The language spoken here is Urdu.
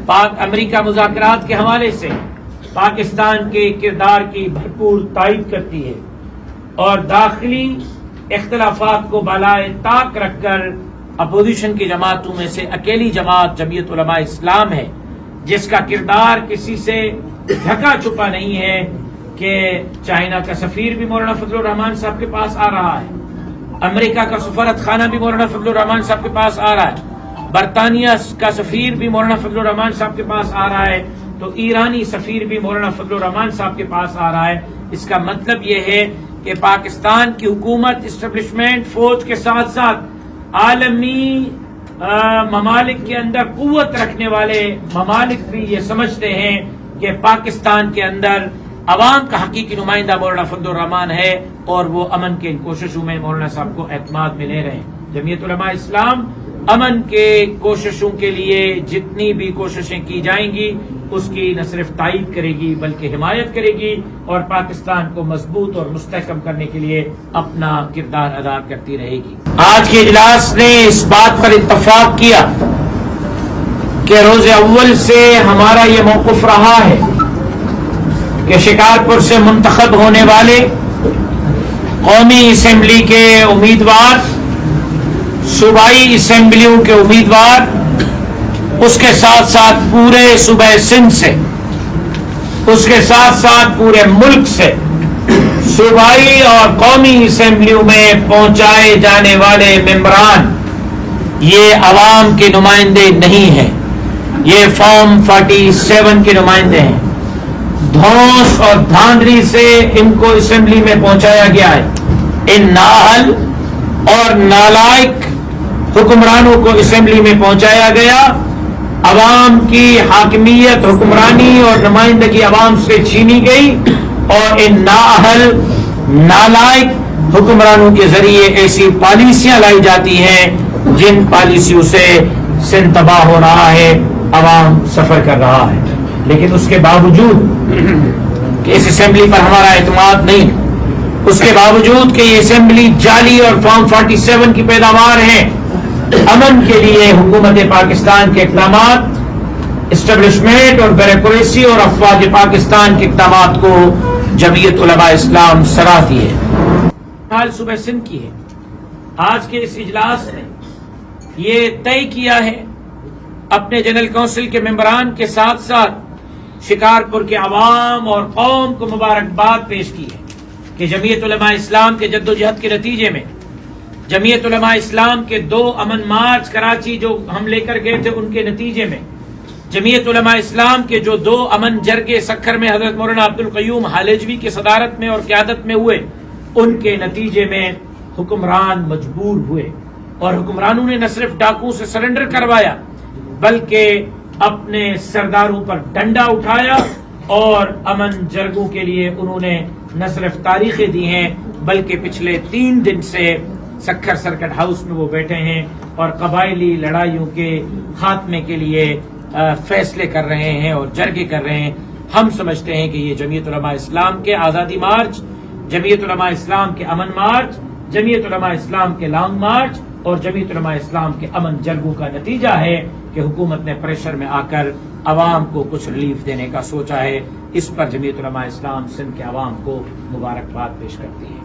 پاک امریکہ مذاکرات کے حوالے سے پاکستان کے کردار کی بھرپور تائید کرتی ہے اور داخلی اختلافات کو بالائے طاق رکھ کر اپوزیشن کی جماعتوں میں سے اکیلی جماعت جمعیت علماء اسلام ہے، جس کا کردار کسی سے ڈھکا چھپا نہیں ہے کہ چائنا کا سفیر بھی مولانا فضل الرحمان صاحب کے پاس آ رہا ہے، امریکہ کا سفارت خانہ بھی مولانا فضل الرحمان صاحب کے پاس آ رہا ہے، برطانیہ کا سفیر بھی مولانا فضل الرحمان صاحب کے پاس آ رہا ہے، تو ایرانی سفیر بھی مولانا فضل الرحمان صاحب کے پاس آ رہا ہے۔ اس کا مطلب یہ ہے کہ پاکستان کی حکومت اسٹیبلشمنٹ فوج کے ساتھ ساتھ عالمی ممالک کے اندر قوت رکھنے والے ممالک بھی یہ سمجھتے ہیں کہ پاکستان کے اندر عوام کا حقیقی نمائندہ مولانا فضل الرحمان ہے اور وہ امن کے ان کوششوں میں مولانا صاحب کو اعتماد میں لے رہے ہیں۔ جمعیت علماء اسلام امن کے کوششوں کے لیے جتنی بھی کوششیں کی جائیں گی اس کی نہ صرف تائید کرے گی بلکہ حمایت کرے گی اور پاکستان کو مضبوط اور مستحکم کرنے کے لیے اپنا کردار ادا کرتی رہے گی۔ آج کے اجلاس نے اس بات پر اتفاق کیا کہ روز اول سے ہمارا یہ موقف رہا ہے کہ شکارپور سے منتخب ہونے والے قومی اسمبلی کے امیدوار، صوبائی اسمبلیوں کے امیدوار، اس کے ساتھ ساتھ پورے صوبہ سندھ سے، اس کے ساتھ ساتھ پورے ملک سے صوبائی اور قومی اسمبلیوں میں پہنچائے جانے والے ممبران یہ عوام کے نمائندے نہیں ہیں، یہ فارم 47 کے نمائندے ہیں۔ دھوس اور دھاندلی سے ان کو اسمبلی میں پہنچایا گیا ہے۔ ان نااہل اور نالائق حکمرانوں کو اسمبلی میں پہنچایا گیا، عوام کی حاکمیت، حکمرانی اور نمائندگی عوام سے چھینی گئی اور ان نااہل نالائق حکمرانوں کے ذریعے ایسی پالیسیاں لائی جاتی ہیں جن پالیسیوں سے سندھ تباہ ہو رہا ہے، عوام سفر کر رہا ہے۔ لیکن اس کے باوجود کہ اس اسمبلی پر ہمارا اعتماد نہیں، اس کے باوجود کہ یہ اسمبلی جعلی اور فارم 47 کی پیداوار ہے، امن کے لیے حکومت پاکستان کے اقدامات، اسٹیبلشمنٹ اور بیوروکریسی اور افواج پاکستان کے اقدامات کو جمعیت علماء اسلام سراہتی ہے۔ حال صوبہ سندھ کی ہے۔ آج کے اس اجلاس نے یہ طے کیا ہے، اپنے جنرل کونسل کے ممبران کے ساتھ ساتھ شکارپور کے عوام اور قوم کو مبارکباد پیش کی ہے کہ جمعیت علماء اسلام کے جدوجہد کے نتیجے میں، جمعیت علماء اسلام کے 2 امن مارچ کراچی جو ہم لے کر گئے تھے ان کے نتیجے میں، جمعیت علماء اسلام کے جو 2 امن جرگے سکھر میں حضرت مولانا عبدالقیوم حالجوی کی صدارت میں اور قیادت میں ہوئے، ان کے نتیجے میں حکمران مجبور ہوئے اور حکمرانوں نے نہ صرف ڈاکو سے سرنڈر کروایا بلکہ اپنے سرداروں پر ڈنڈا اٹھایا اور امن جرگوں کے لیے انہوں نے نہ صرف تاریخیں دی ہیں بلکہ پچھلے 3 دن سے سکھر سرکٹ ہاؤس میں وہ بیٹھے ہیں اور قبائلی لڑائیوں کے خاتمے کے لیے فیصلے کر رہے ہیں اور جرگے کر رہے ہیں۔ ہم سمجھتے ہیں کہ یہ جمعیت علماء اسلام کے آزادی مارچ، جمعیت علماء اسلام کے امن مارچ، جمعیت علماء اسلام کے لانگ مارچ اور جمعیت علماء اسلام کے امن جرگوں کا نتیجہ ہے کہ حکومت نے پریشر میں آ کر عوام کو کچھ ریلیف دینے کا سوچا ہے۔ اس پر جمعیت علماء اسلام سندھ کے عوام کو مبارکباد پیش کرتی ہے۔